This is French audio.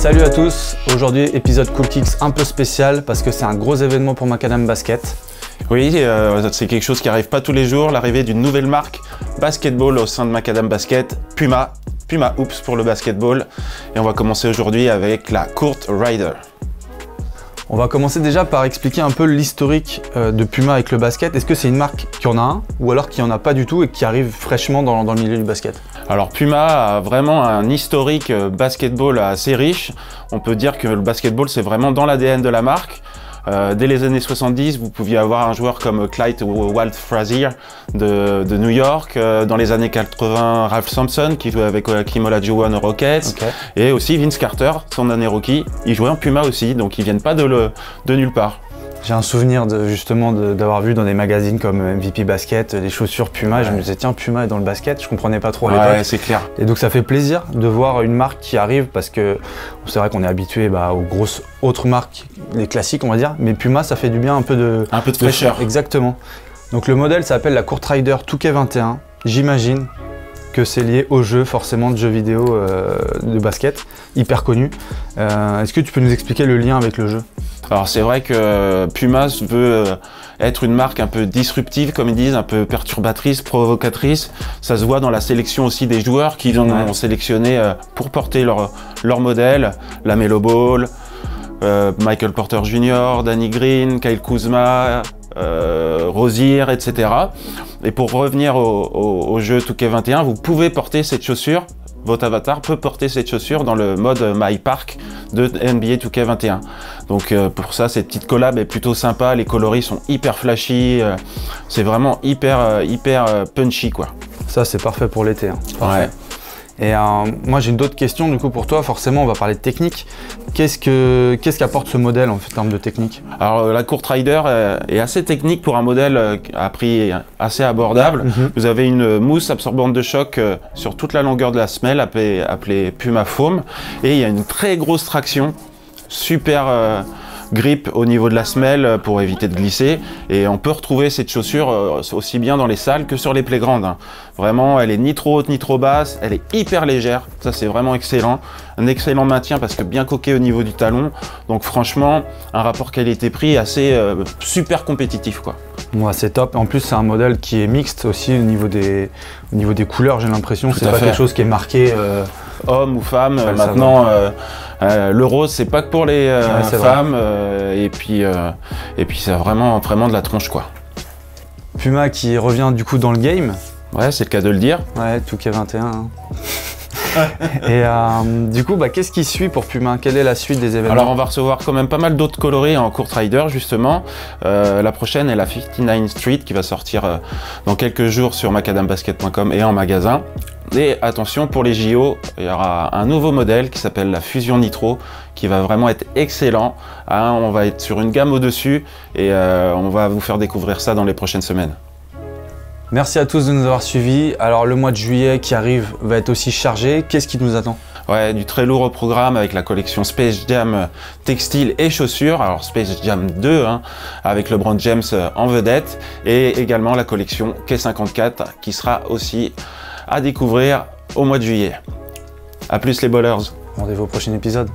Salut à tous, aujourd'hui épisode Cool Kicks un peu spécial parce que c'est un gros événement pour Macadam Basket. Oui, c'est quelque chose qui n'arrive pas tous les jours, l'arrivée d'une nouvelle marque basketball au sein de Macadam Basket, Puma Hoops pour le basketball. Et on va commencer aujourd'hui avec la Court Rider. On va commencer déjà par expliquer un peu l'historique de Puma avec le basket. Est-ce que c'est une marque qui en a un ou alors qui en a pas du tout et qui arrive fraîchement dans le milieu du basket? Alors Puma a vraiment un historique basketball assez riche. On peut dire que le basketball c'est vraiment dans l'ADN de la marque. Dès les années 70, vous pouviez avoir un joueur comme Clyde Walt Frazier de New York. Dans les années 80, Ralph Sampson qui jouait avec Hakeem Olajuwon aux Rockets. Okay. Et aussi Vince Carter, son année rookie. Il jouait en Puma aussi, donc ils viennent pas de nulle part. J'ai un souvenir justement d'avoir vu dans des magazines comme MVP Basket des chaussures Puma. Et je me disais tiens, Puma est dans le basket, je comprenais pas trop à l'époque. Ouais, c'est clair. Et donc ça fait plaisir de voir une marque qui arrive parce que c'est vrai qu'on est habitué aux grosses autres marques, les classiques on va dire, mais Puma ça fait du bien un peu de fraîcheur. Exactement. Donc le modèle s'appelle la Court Rider 2K21. J'imagine que c'est lié au jeu forcément de jeux vidéo de basket, hyper connu. Est-ce que tu peux nous expliquer le lien avec le jeu? Alors c'est vrai que Puma veut être une marque un peu disruptive, comme ils disent, un peu perturbatrice, provocatrice. Ça se voit dans la sélection aussi des joueurs qui ont sélectionné pour porter leur modèle. LaMelo Ball, Michael Porter Jr., Danny Green, Kyle Kuzma, Rozier, etc. Et pour revenir au jeu 2K21, vous pouvez porter cette chaussure. Votre avatar peut porter cette chaussure dans le mode My Park de NBA 2K21. Donc pour ça, cette petite collab est plutôt sympa. Les coloris sont hyper flashy. C'est vraiment hyper punchy quoi. Ça, c'est parfait pour l'été. Hein. Ouais. Et moi, j'ai une autre question du coup pour toi. Forcément, on va parler de technique. Qu'est-ce qu'apporte ce modèle en termes de technique? Alors la Court Rider est assez technique pour un modèle à prix assez abordable. Vous avez une mousse absorbante de choc sur toute la longueur de la semelle appelée Puma Foam. Et il y a une très grosse traction, super grip au niveau de la semelle pour éviter de glisser. Et on peut retrouver cette chaussure aussi bien dans les salles que sur les playgrounds. Hein. Vraiment, elle est ni trop haute ni trop basse, elle est hyper légère, ça c'est vraiment excellent. Un excellent maintien parce que bien coqué au niveau du talon. Donc franchement, un rapport qualité-prix assez super compétitif quoi. Ouais, c'est top. En plus, c'est un modèle qui est mixte aussi au niveau des couleurs, j'ai l'impression. C'est pas quelque chose qui est marqué homme ou femme. Maintenant, le rose, c'est pas que pour les femmes. Et puis c'est vraiment de la tronche quoi. Puma qui revient du coup dans le game. Ouais, c'est le cas de le dire. Ouais, 2K21. Hein. Et du coup, qu'est-ce qui suit pour Puma? Quelle est la suite des événements? Alors on va recevoir quand même pas mal d'autres coloris en Court Rider justement. La prochaine est la 59 Street qui va sortir dans quelques jours sur macadambasket.com et en magasin. Et attention, pour les JO, il y aura un nouveau modèle qui s'appelle la Fusion Nitro qui va vraiment être excellent. Hein, on va être sur une gamme au-dessus et on va vous faire découvrir ça dans les prochaines semaines. Merci à tous de nous avoir suivis. Alors le mois de juillet qui arrive va être aussi chargé. Qu'est-ce qui nous attend? Ouais, du très lourd au programme avec la collection Space Jam textile et chaussures. Alors Space Jam 2 hein, avec LeBron James en vedette et également la collection K54 qui sera aussi à découvrir au mois de juillet. A plus les ballers. Rendez-vous au prochain épisode.